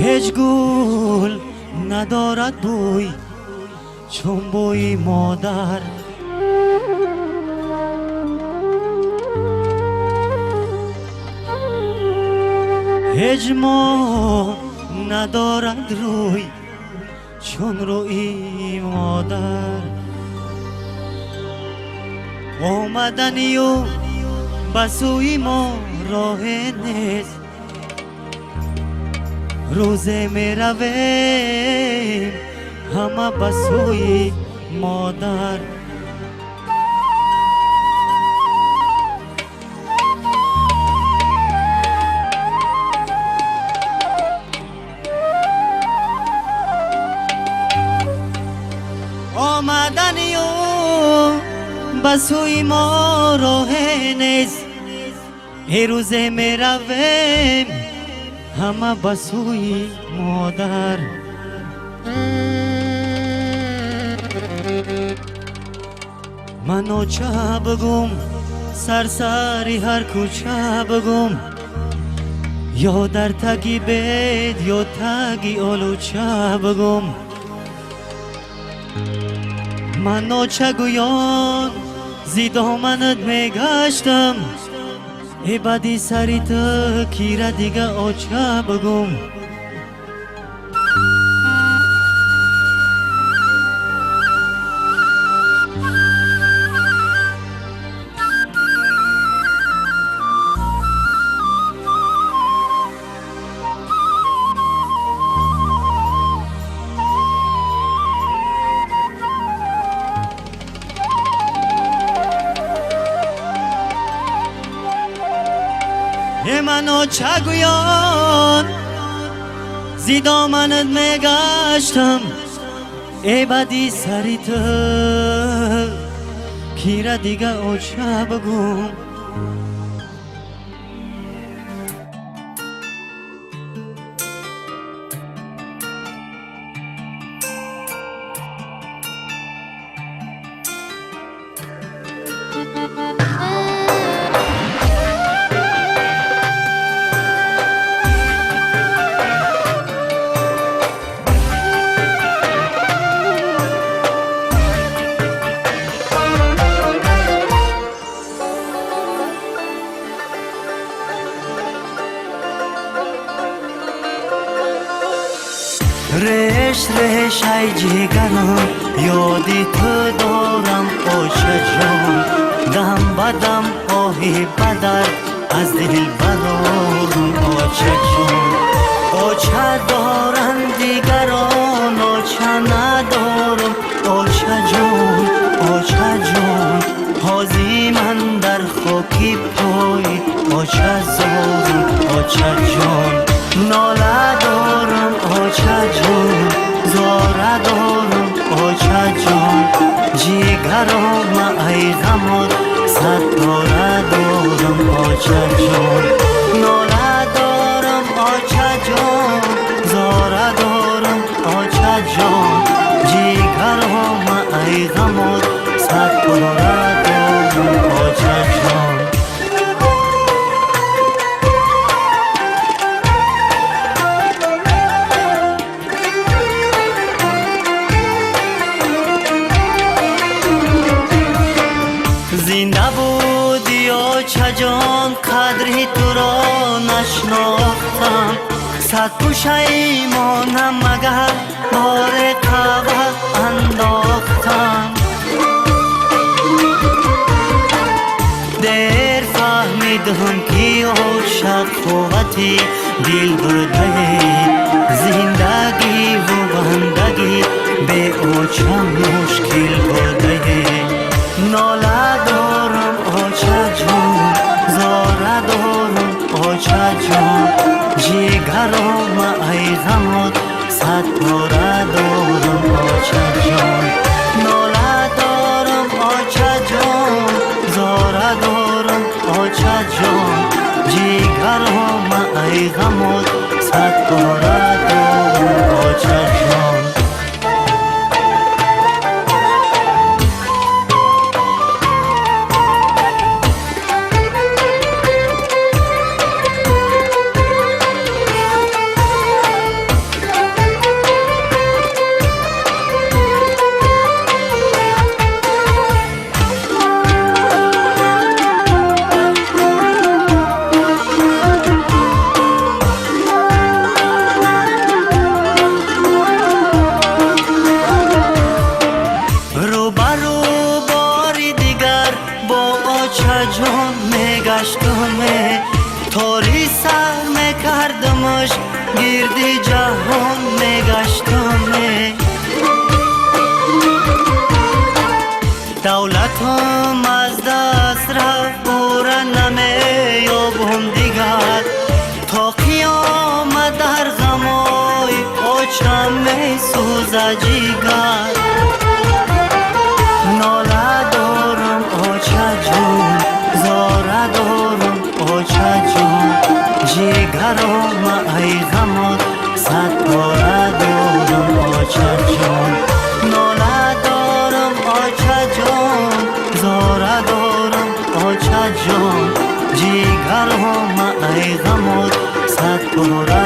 هیچ گل ندارد بوی چون بوی مادر. هیچ ماه ندارد روی چون روی مادر. آمدنی و بسوی ما راه نیست، روزه می رویم همه بسوی مادر. آمدنی و بسوی ما راه نیست، ای روزه می رویم همه بسوی مادر. منو چه بگم سرسری هر کوچه بگم، یا در تگی بید یا تگی آلوچه بگم. منو چه گویان زی دامنت میگشتم، ای بدی سری تا کیره دیگه آچه بگم. منو چه گویان زی دامنت میگشتم، ای بدی سری تا کیره دیگه آچه بگم. ریش ریش ای جگرم یادی تو دارم آشه جان، دم بدم آهی بدر از دل برارم آچه جان. آچه دارن دیگران آچه ندارم آچه جان، آچه جان. حاضی من در خاکی پای آچه زارم آچه جان. ناله دارم آچه جان، زاره دارم آچه جان. جیگرام ای غمات ستاره دارم آچه جان. ناله دارم آچه جان، زاره دارم آچه جان. جیگرام ای غمات ستاره دارم آچه جان. زنده بودی آچه جان قدری تو را نشناختم، صد پشیمانم مگر بار قهوه انداختم. دیر فهمیدم که عاشق قوتی دل برده، زندگی و بندگی به آچه مشکل برده. ناله دارم آچه جان، زاره دارم آچه جان. جیگرام ای غمات ستاره دارم آچه جان. ناله دارم آچه جان، زاره دارم آچه جان. جیگرام ای غمات ستاره دارم آچه جان. گشتمه طوری سر میکردمش گردی جهان میگشتمه دولتم از دست رفت او را نمیابم دیگر تا قیامت در غمای پاچم میسوزه جیگر ناله دارم آچه جون زاره دارم آچه جون جیگرم ای غمات صد پاره دارم آچه جون ناله دارم آچه جون زاره دارم آچه جون جیگرم ای غمات صد پاره